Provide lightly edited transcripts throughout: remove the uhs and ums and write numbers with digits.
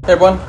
Hey everyone,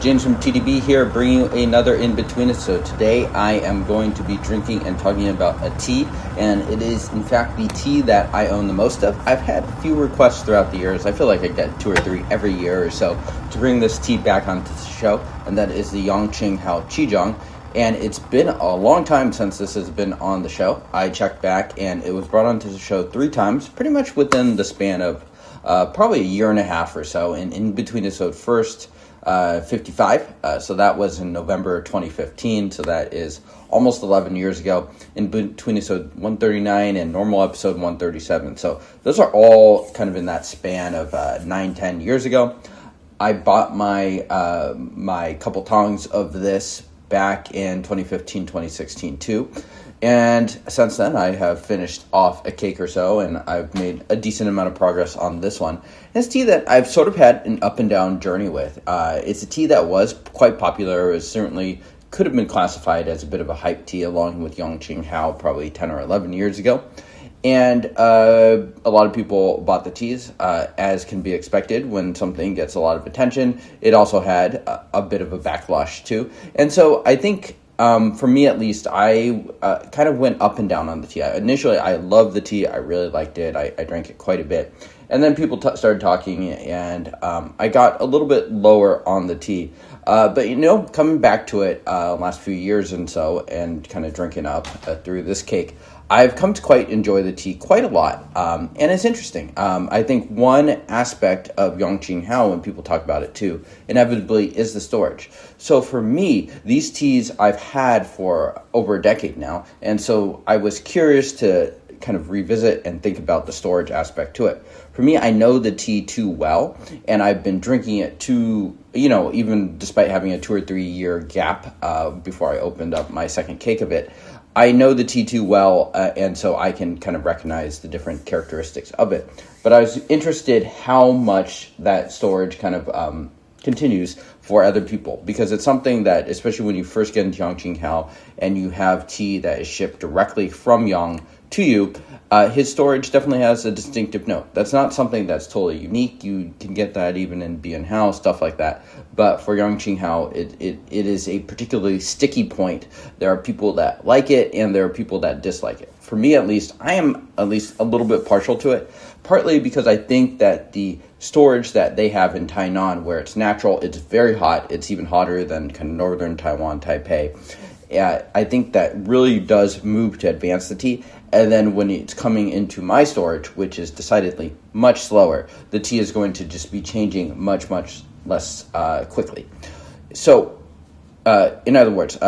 James from TDB here, bringing you another Inbetweenisode. Today I am going to be drinking and talking about a tea, and it is in fact the tea that I own the most of. I've had a few requests throughout the years. I feel like I get 2 or 3 every year or so to bring this tea back onto the show, and that is the Yangqing Hao Qizhong. And it's been a long time since this has been on the show. I checked back and it was brought onto the show 3 times, pretty much within the span of probably a year and a half or so. And Inbetweenisode first 55, so that was in November 2015, so that is almost 11 years ago. Inbetweenisode 139 and normal episode 137, so those are all kind of in that span of 9-10 years ago. I bought my my couple tongs of this back in 2015-2016 too, and since then I have finished off a cake or so, and I've made a decent amount of progress on this one. And it's tea that I've sort of had an up and down journey with. It's a tea that was quite popular. It certainly could have been classified as a bit of a hype tea along with Yangqing Hao probably 10 or 11 years ago. And a lot of people bought the teas, as can be expected when something gets a lot of attention. It also had a bit of a backlash too. And so I think, for me at least, I kind of went up and down on the tea. Initially, I loved the tea. I really liked it. I drank it quite a bit. And then people started talking, and I got a little bit lower on the tea. But, coming back to it last few years and so, and kind of drinking up through this cake, I've come to quite enjoy the tea quite a lot, and it's interesting. I think one aspect of Yangqing Hao, when people talk about it too, inevitably is the storage. So for me, these teas I've had for over a decade now, and so I was curious to kind of revisit and think about the storage aspect to it. For me, I know the tea too well, and I've been drinking it too, even despite having a 2 or 3 year gap before I opened up my second cake of it. I know the tea too well, and so I can kind of recognize the different characteristics of it. But I was interested how much that storage kind of continues for other people, because it's something that, especially when you first get into Yangqing Hao and you have tea that is shipped directly from Yang to you, his storage definitely has a distinctive note. That's not something that's totally unique. You can get that even in B and Hao, stuff like that. But for Yangqing Hao, it is a particularly sticky point. There are people that like it, and there are people that dislike it. For me, at least, I am at least a little bit partial to it, partly because I think that the storage that they have in Tainan, where it's natural, it's very hot, it's even hotter than kind of northern Taiwan, Taipei. I think that really does move to advance the tea. And then when it's coming into my storage, which is decidedly much slower, the tea is going to just be changing much, much less quickly. So, in other words,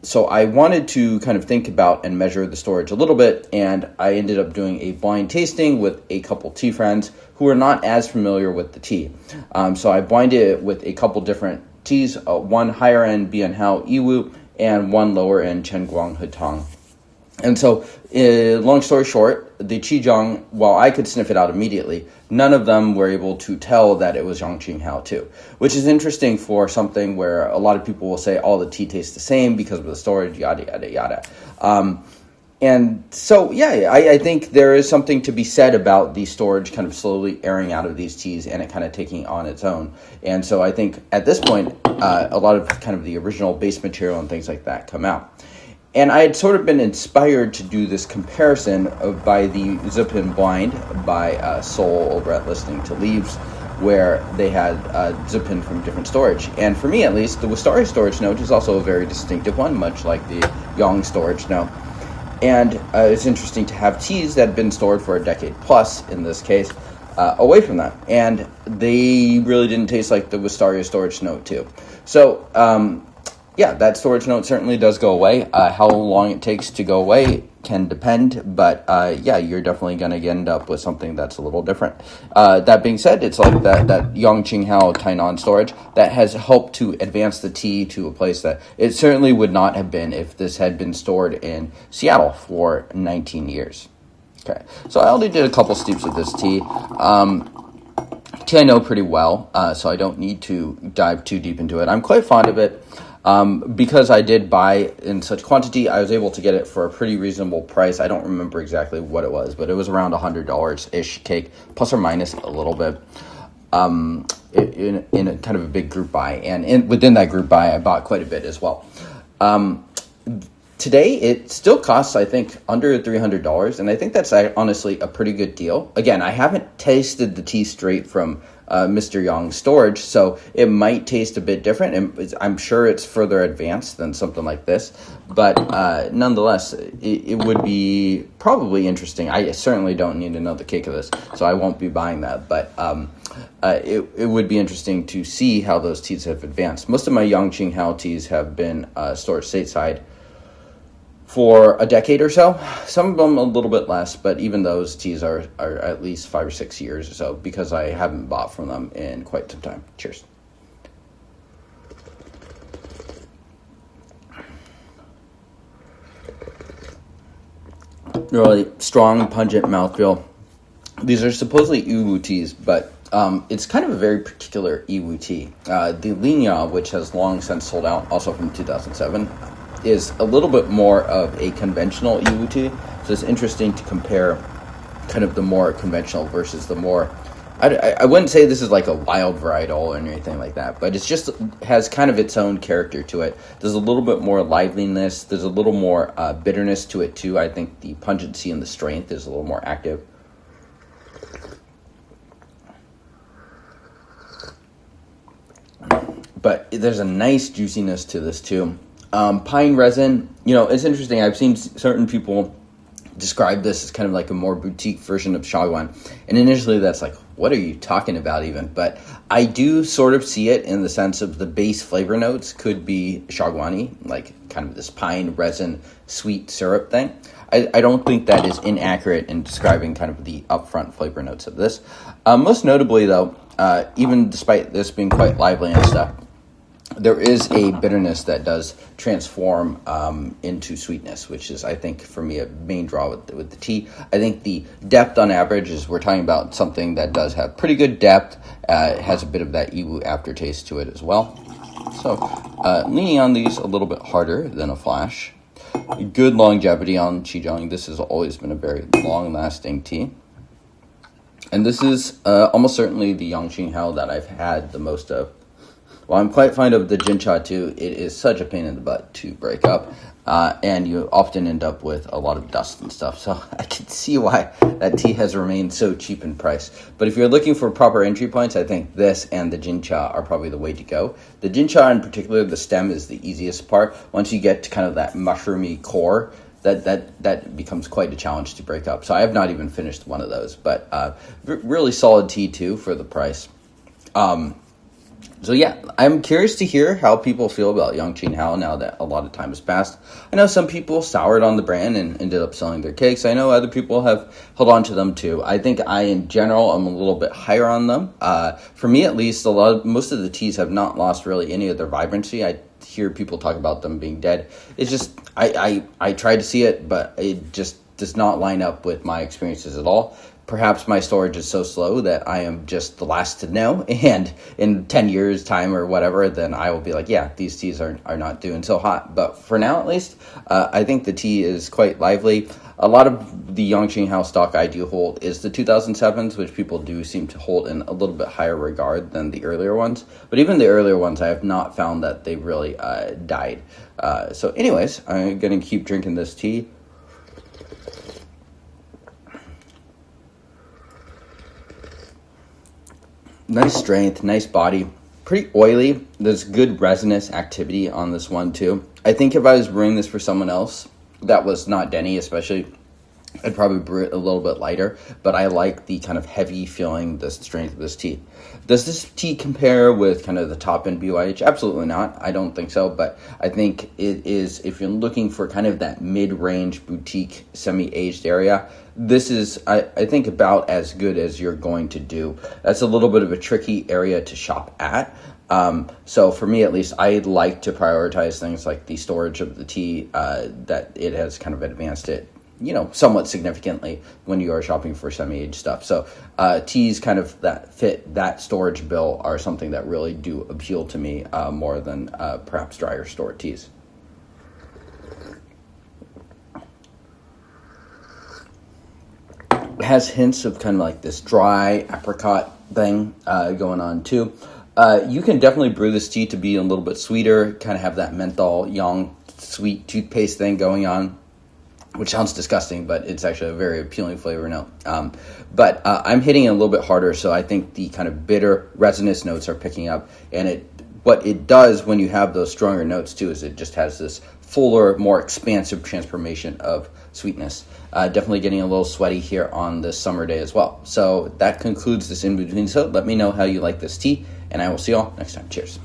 so I wanted to kind of think about and measure the storage a little bit, and I ended up doing a blind tasting with a couple tea friends who are not as familiar with the tea. So I blinded it with a couple different teas, one higher end Bian Hao Yiwu, and one lower end Chenguang Hetang. And so, long story short, the Qizhong, while I could sniff it out immediately, none of them were able to tell that it was Yangqing Hao too, which is interesting for something where a lot of people will say all the tea tastes the same because of the storage, yada, yada, yada. And so, yeah, I think there is something to be said about the storage kind of slowly airing out of these teas and it kind of taking on its own. And so I think at this point, a lot of kind of the original base material and things like that come out. And I had sort of been inspired to do this comparison by the Zipin Blind by Seoul over at Listening to Leaves, where they had Zipin from different storage. And for me, at least, the Wistari storage note is also a very distinctive one, much like the Yang storage note. And it's interesting to have teas that have been stored for a decade plus, in this case, away from that. And they really didn't taste like the Wistaria storage note, too. So, yeah, that storage note certainly does go away. How long it takes to go away can depend, but yeah, you're definitely going to end up with something that's a little different. That being said, it's like that Yangqing Hao Tainan storage that has helped to advance the tea to a place that it certainly would not have been if this had been stored in Seattle for 19 years. Okay, so I only did a couple steeps of this tea. Tea I know pretty well, so I don't need to dive too deep into it. I'm quite fond of it. Because I did buy in such quantity, I was able to get it for a pretty reasonable price. I don't remember exactly what it was, but it was around $100-ish cake, plus or minus a little bit. in a kind of a big group buy, and within that group buy, I bought quite a bit as well. Today, it still costs, I think, under $300, and I think that's honestly a pretty good deal. Again, I haven't tasted the tea straight from Mr. Yang's storage, so it might taste a bit different, and I'm sure it's further advanced than something like this, but nonetheless, it would be probably interesting. I certainly don't need another cake of this, so I won't be buying that, but it would be interesting to see how those teas have advanced. Most of my Yangqing Hao teas have been stored stateside for a decade or so. Some of them a little bit less, but even those teas are at least 5 or 6 years or so, because I haven't bought from them in quite some time. Cheers. Really strong, pungent mouthfeel. These are supposedly Yiwu teas, but it's kind of a very particular Yiwu tea. The Linya, which has long since sold out, also from 2007, is a little bit more of a conventional Yiwu tea. So it's interesting to compare kind of the more conventional versus the more, I wouldn't say this is like a wild varietal or anything like that, but it's just has kind of its own character to it. There's a little bit more liveliness. There's a little more bitterness to it too. I think the pungency and the strength is a little more active. But there's a nice juiciness to this too. Pine resin, it's interesting. I've seen certain people describe this as kind of like a more boutique version of Shaguan. And initially that's like, what are you talking about even? But I do sort of see it in the sense of the base flavor notes could be Shaguani, like kind of this pine resin sweet syrup thing. I don't think that is inaccurate in describing kind of the upfront flavor notes of this. Most notably though, even despite this being quite lively and stuff, there is a bitterness that does transform into sweetness, which is, I think, for me, a main draw with the tea. I think the depth on average is we're talking about something that does have pretty good depth. It has a bit of that Yiwu aftertaste to it as well. So, leaning on these a little bit harder than a flash. Good longevity on Qizhong. This has always been a very long-lasting tea. And this is almost certainly the Yangqing Hao that I've had the most of. Well, I'm quite fond of the Jincha too. It is such a pain in the butt to break up, and you often end up with a lot of dust and stuff. So I can see why that tea has remained so cheap in price. But if you're looking for proper entry points, I think this and the Jincha are probably the way to go. The Jincha in particular, the stem is the easiest part. Once you get to kind of that mushroomy core, that becomes quite a challenge to break up. So I have not even finished one of those, but really solid tea too for the price. So yeah, I'm curious to hear how people feel about Yangqing Hao now that a lot of time has passed. I know some people soured on the brand and ended up selling their cakes. I know other people have held on to them too. I think in general, I'm a little bit higher on them. For me, at least, most of the teas have not lost really any of their vibrancy. I hear people talk about them being dead. It's just, I tried to see it, but it just does not line up with my experiences at all. Perhaps my storage is so slow that I am just the last to know, and in 10 years' time or whatever, then I will be like, yeah, these teas are not doing so hot. But for now, at least, I think the tea is quite lively. A lot of the Yangqing Hao stock I do hold is the 2007s, which people do seem to hold in a little bit higher regard than the earlier ones. But even the earlier ones, I have not found that they really died. So anyways, I'm going to keep drinking this tea. Nice strength, nice body, pretty oily. There's good resinous activity on this one too. I think if I was brewing this for someone else that was not Denny especially, I'd probably brew it a little bit lighter, but I like the kind of heavy feeling, the strength of this tea. Does this tea compare with kind of the top end BYH? Absolutely not. I don't think so, but I think it is, if you're looking for kind of that mid-range boutique semi-aged area, this is, I think, about as good as you're going to do. That's a little bit of a tricky area to shop at. So for me, at least, I like to prioritize things like the storage of the tea, that it has kind of advanced it, somewhat significantly when you are shopping for semi-aged stuff. So teas kind of that fit that storage bill are something that really do appeal to me more than perhaps drier stored teas. It has hints of kind of like this dry apricot thing going on too. You can definitely brew this tea to be a little bit sweeter, kind of have that menthol, yang, sweet toothpaste thing going on, which sounds disgusting, but it's actually a very appealing flavor note. But I'm hitting it a little bit harder, so I think the kind of bitter, resinous notes are picking up. And what it does when you have those stronger notes, too, is it just has this fuller, more expansive transformation of sweetness. Definitely getting a little sweaty here on this summer day as well. So that concludes this In-Between. So let me know how you like this tea, and I will see you all next time. Cheers.